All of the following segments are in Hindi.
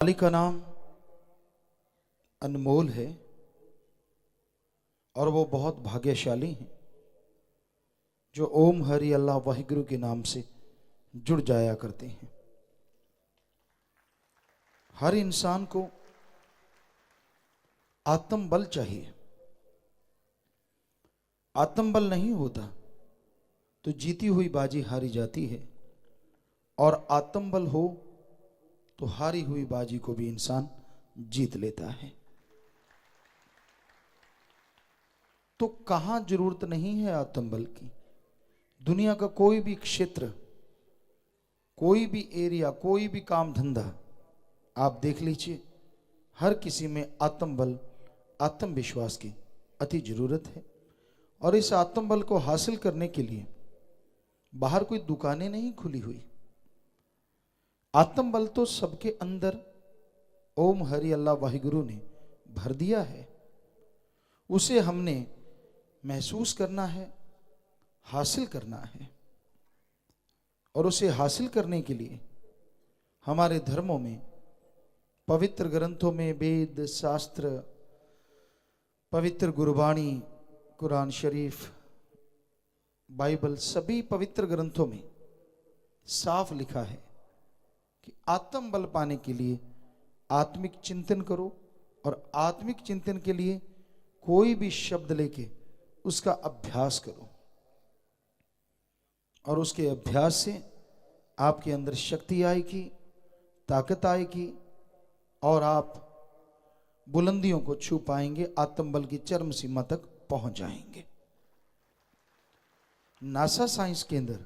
मालिक का नाम अनमोल है और वो बहुत भाग्यशाली हैं जो ओम हरि अल्लाह वाहिगुरु के नाम से जुड़ जाया करते हैं। हर इंसान को आत्मबल चाहिए। आत्मबल नहीं होता तो जीती हुई बाजी हारी जाती है, और आत्मबल हो तो हारी हुई बाजी को भी इंसान जीत लेता है। तो कहां जरूरत नहीं है आत्मबल की। दुनिया का कोई भी क्षेत्र, कोई भी एरिया, कोई भी काम धंधा आप देख लीजिए, हर किसी में आत्मबल, आत्मविश्वास की अति जरूरत है। और इस आत्मबल को हासिल करने के लिए बाहर कोई दुकानें नहीं खुली हुई। आत्मबल तो सबके अंदर ओम हरि अल्लाह वाहिगुरु ने भर दिया है। उसे हमने महसूस करना है, हासिल करना है। और उसे हासिल करने के लिए हमारे धर्मों में, पवित्र ग्रंथों में, वेद शास्त्र, पवित्र गुरबाणी, कुरान शरीफ, बाइबल, सभी पवित्र ग्रंथों में साफ लिखा है कि आत्मबल पाने के लिए आत्मिक चिंतन करो, और आत्मिक चिंतन के लिए कोई भी शब्द लेके उसका अभ्यास करो, और उसके अभ्यास से आपके अंदर शक्ति आएगी, ताकत आएगी, और आप बुलंदियों को छू पाएंगे, आत्मबल की चरम सीमा तक पहुंच जाएंगे। नासा साइंस केंद्र,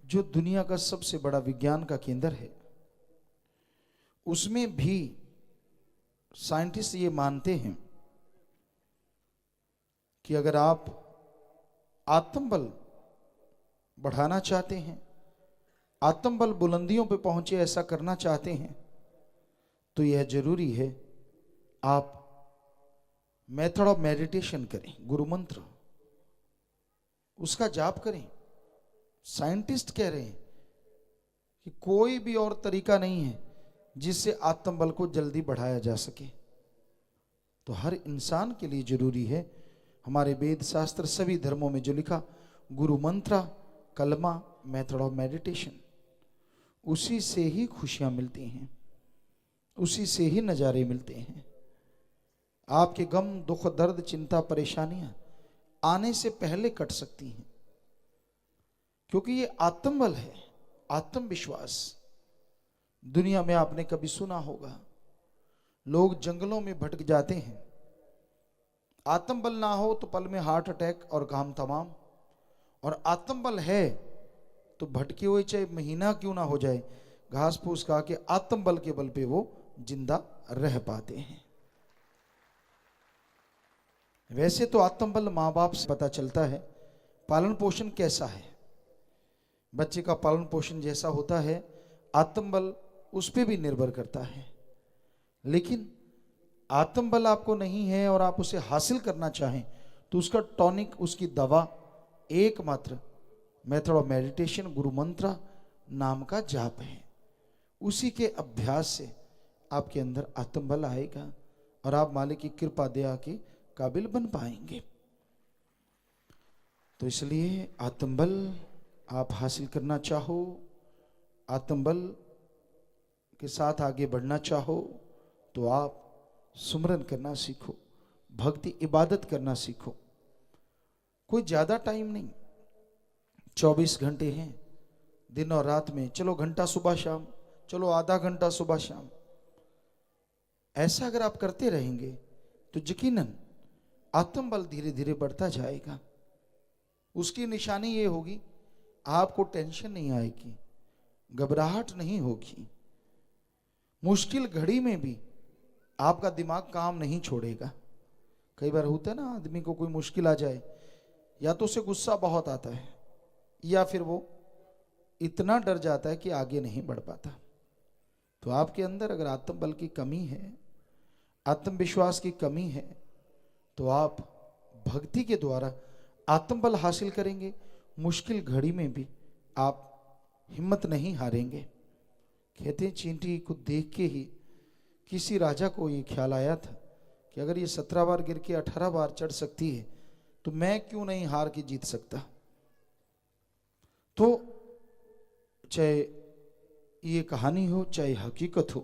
जो दुनिया का सबसे बड़ा विज्ञान का केंद्र है, उसमें भी साइंटिस्ट ये मानते हैं कि अगर आप आत्मबल बढ़ाना चाहते हैं, आत्मबल बुलंदियों पे पहुंचे, ऐसा करना चाहते हैं, तो यह जरूरी है आप मेथड ऑफ मेडिटेशन करें, गुरु मंत्र उसका जाप करें। साइंटिस्ट कह रहे हैं कि कोई भी और तरीका नहीं है जिससे आत्मबल को जल्दी बढ़ाया जा सके। तो हर इंसान के लिए जरूरी है, हमारे वेद शास्त्र सभी धर्मों में जो लिखा, गुरु मंत्र, कलमा, मेथड ऑफ मेडिटेशन, उसी से ही खुशियां मिलती हैं, उसी से ही नजारे मिलते हैं। आपके गम, दुख, दर्द, चिंता, परेशानियां आने से पहले कट सकती हैं, क्योंकि ये आत्मबल है, आत्मविश्वास। दुनिया में आपने कभी सुना होगा, लोग जंगलों में भटक जाते हैं, आत्मबल ना हो तो पल में हार्ट अटैक और काम तमाम, और आत्मबल है तो भटके हुए चाहे महीना क्यों ना हो जाए, घास फूस खा के आत्मबल के बल पे वो जिंदा रह पाते हैं। वैसे तो आत्मबल माँ बाप से पता चलता है, पालन पोषण कैसा है, बच्चे का पालन पोषण जैसा होता है, आत्मबल उस पर भी निर्भर करता है। लेकिन आत्मबल आपको नहीं है और आप उसे हासिल करना चाहें, तो उसका टॉनिक, उसकी दवा एकमात्र मेथड ऑफ मेडिटेशन, गुरु मंत्र नाम का जाप है। उसी के अभ्यास से आपके अंदर आत्मबल आएगा और आप मालिक की कृपा दया के काबिल बन पाएंगे। तो इसलिए आत्मबल आप हासिल करना चाहो, आत्मबल के साथ आगे बढ़ना चाहो, तो आप सुमरन करना सीखो, भक्ति इबादत करना सीखो। कोई ज्यादा टाइम नहीं, 24 घंटे हैं दिन और रात में, चलो घंटा सुबह शाम, चलो आधा घंटा सुबह शाम, ऐसा अगर आप करते रहेंगे तो यकीनन आत्मबल धीरे धीरे बढ़ता जाएगा। उसकी निशानी ये होगी, आपको टेंशन नहीं आएगी, घबराहट नहीं होगी, मुश्किल घड़ी में भी आपका दिमाग काम नहीं छोड़ेगा। कई बार होता है ना, आदमी को कोई मुश्किल आ जाए, या तो उसे गुस्सा बहुत आता है, या फिर वो इतना डर जाता है कि आगे नहीं बढ़ पाता। तो आपके अंदर अगर आत्मबल की कमी है, आत्मविश्वास की कमी है, तो आप भक्ति के द्वारा आत्मबल हासिल करेंगे। मुश्किल घड़ी में भी आप हिम्मत नहीं हारेंगे। कहते हैं चींटी को देख के ही किसी राजा को ये ख्याल आया था कि अगर ये 17 बार गिर के 18 बार चढ़ सकती है तो मैं क्यों नहीं हार के जीत सकता। तो चाहे ये कहानी हो चाहे हकीकत हो,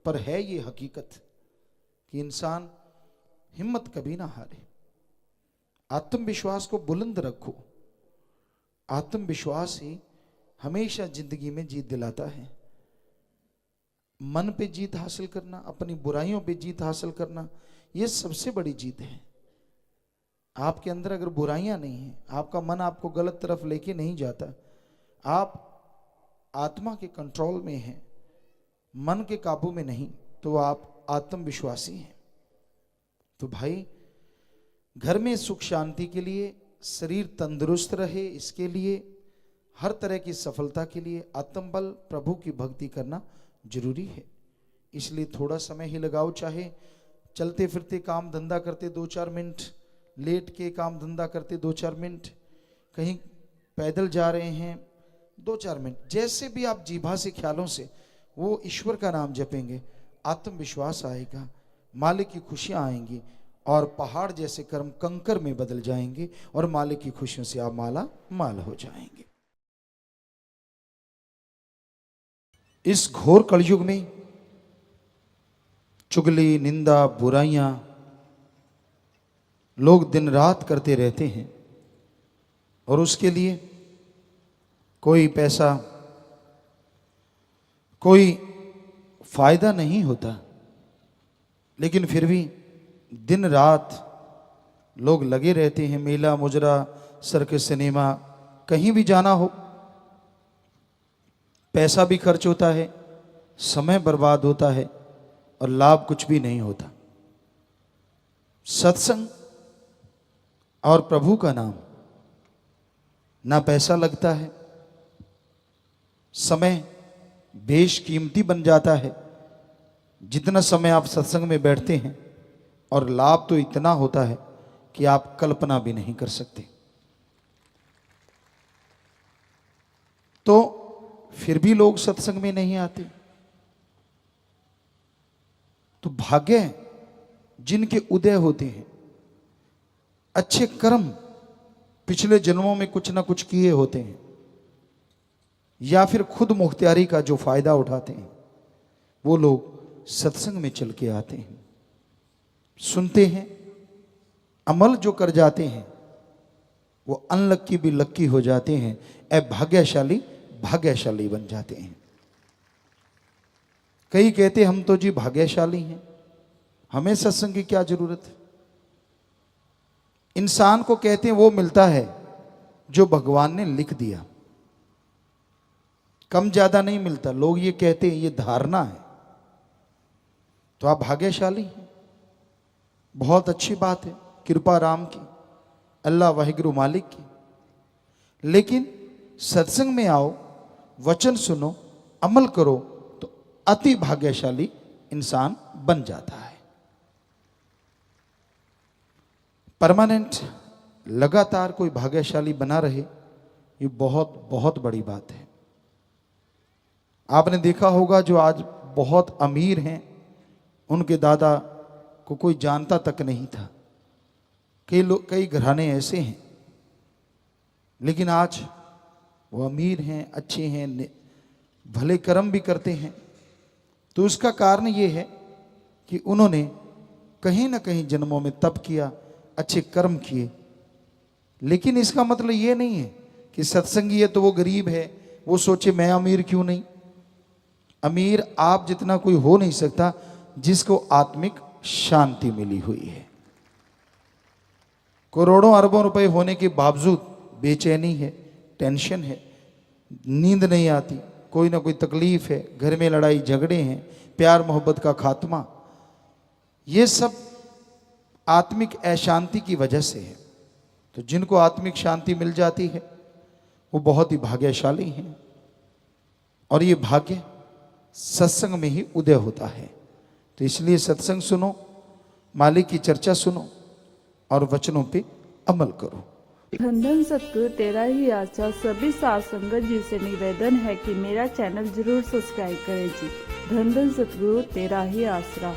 पर है ये हकीकत कि इंसान हिम्मत कभी ना हारे, आत्मविश्वास को बुलंद रखो। आत्मविश्वास ही हमेशा जिंदगी में जीत दिलाता है। मन पे जीत हासिल करना, अपनी बुराइयों पे जीत हासिल करना, ये सबसे बड़ी जीत है। आपके अंदर अगर बुराइयां नहीं है, आपका मन आपको गलत तरफ लेके नहीं जाता, आप आत्मा के कंट्रोल में हैं, मन के काबू में नहीं, तो आप आत्मविश्वासी हैं। तो भाई, घर में सुख शांति के लिए, शरीर तंदुरुस्त रहे, इसके लिए, हर तरह की सफलता के लिए आत्मबल, प्रभु की भक्ति करना जरूरी है। इसलिए थोड़ा समय ही लगाओ, चाहे चलते फिरते काम धंधा करते 2-4 मिनट, लेट के काम धंधा करते 2-4 मिनट, कहीं पैदल जा रहे हैं 2-4 मिनट, जैसे भी आप जीभा से, ख्यालों से वो ईश्वर का नाम जपेंगे, आत्मविश्वास आएगा, मालिक की खुशियां आएंगी और पहाड़ जैसे कर्म कंकर में बदल जाएंगे और मालिक की खुशियों से आप माला माल हो जाएंगे। इस घोर कलयुग में चुगली, निंदा, बुराइयां लोग दिन रात करते रहते हैं और उसके लिए कोई पैसा, कोई फायदा नहीं होता, लेकिन फिर भी दिन रात लोग लगे रहते हैं। मेला, मुजरा, सर्कस, सिनेमा, कहीं भी जाना हो, पैसा भी खर्च होता है, समय बर्बाद होता है और लाभ कुछ भी नहीं होता। सत्संग और प्रभु का नाम, ना पैसा लगता है, समय बेशकीमती बन जाता है। जितना समय आप सत्संग में बैठते हैं, और लाभ तो इतना होता है कि आप कल्पना भी नहीं कर सकते। तो फिर भी लोग सत्संग में नहीं आते। तो भाग्य है जिनके उदय होते हैं, अच्छे कर्म पिछले जन्मों में कुछ ना कुछ किए होते हैं, या फिर खुद मुख्तियारी का जो फायदा उठाते हैं, वो लोग सत्संग में चल के आते हैं, सुनते हैं, अमल जो कर जाते हैं वो अनलक्की भी लक्की हो जाते हैं, भाग्यशाली भाग्यशाली बन जाते हैं। कई कहते हम तो जी भाग्यशाली हैं, हमें सत्संग की क्या जरूरत है। इंसान को कहते हैं वो मिलता है जो भगवान ने लिख दिया, कम ज्यादा नहीं मिलता। लोग ये कहते हैं, ये धारणा है। तो आप भाग्यशाली हैं, बहुत अच्छी बात है, कृपा राम की, अल्लाह वाहिगुरु मालिक की। लेकिन सत्संग में आओ, वचन सुनो, अमल करो, तो अति भाग्यशाली इंसान बन जाता है। परमानेंट, लगातार कोई भाग्यशाली बना रहे, ये बहुत बहुत बड़ी बात है। आपने देखा होगा जो आज बहुत अमीर हैं, उनके दादा को कोई जानता तक नहीं था। कई लोग, कई घराने ऐसे हैं, लेकिन आज वो अमीर हैं, अच्छे हैं, भले कर्म भी करते हैं। तो उसका कारण ये है कि उन्होंने कहीं ना कहीं जन्मों में तप किया, अच्छे कर्म किए। लेकिन इसका मतलब ये नहीं है कि सत्संगी है तो वो गरीब है, वो सोचे मैं अमीर क्यों नहीं। अमीर आप जितना कोई हो नहीं सकता जिसको आत्मिक शांति मिली हुई है। करोड़ों अरबों रुपए होने के बावजूद बेचैनी है, टेंशन है, नींद नहीं आती, कोई ना कोई तकलीफ है, घर में लड़ाई झगड़े हैं, प्यार मोहब्बत का खात्मा, ये सब आत्मिक अशांति की वजह से है। तो जिनको आत्मिक शांति मिल जाती है वो बहुत ही भाग्यशाली हैं, और ये भाग्य सत्संग में ही उदय होता है। तो इसलिए सत्संग सुनो, मालिक की चर्चा सुनो और वचनों पे अमल करो। धन धन सतगुरु तेरा ही आशा। सभी साध संगत जी से निवेदन है कि मेरा चैनल जरूर सब्सक्राइब करें जी। धन धन सतगुरु तेरा ही आसरा।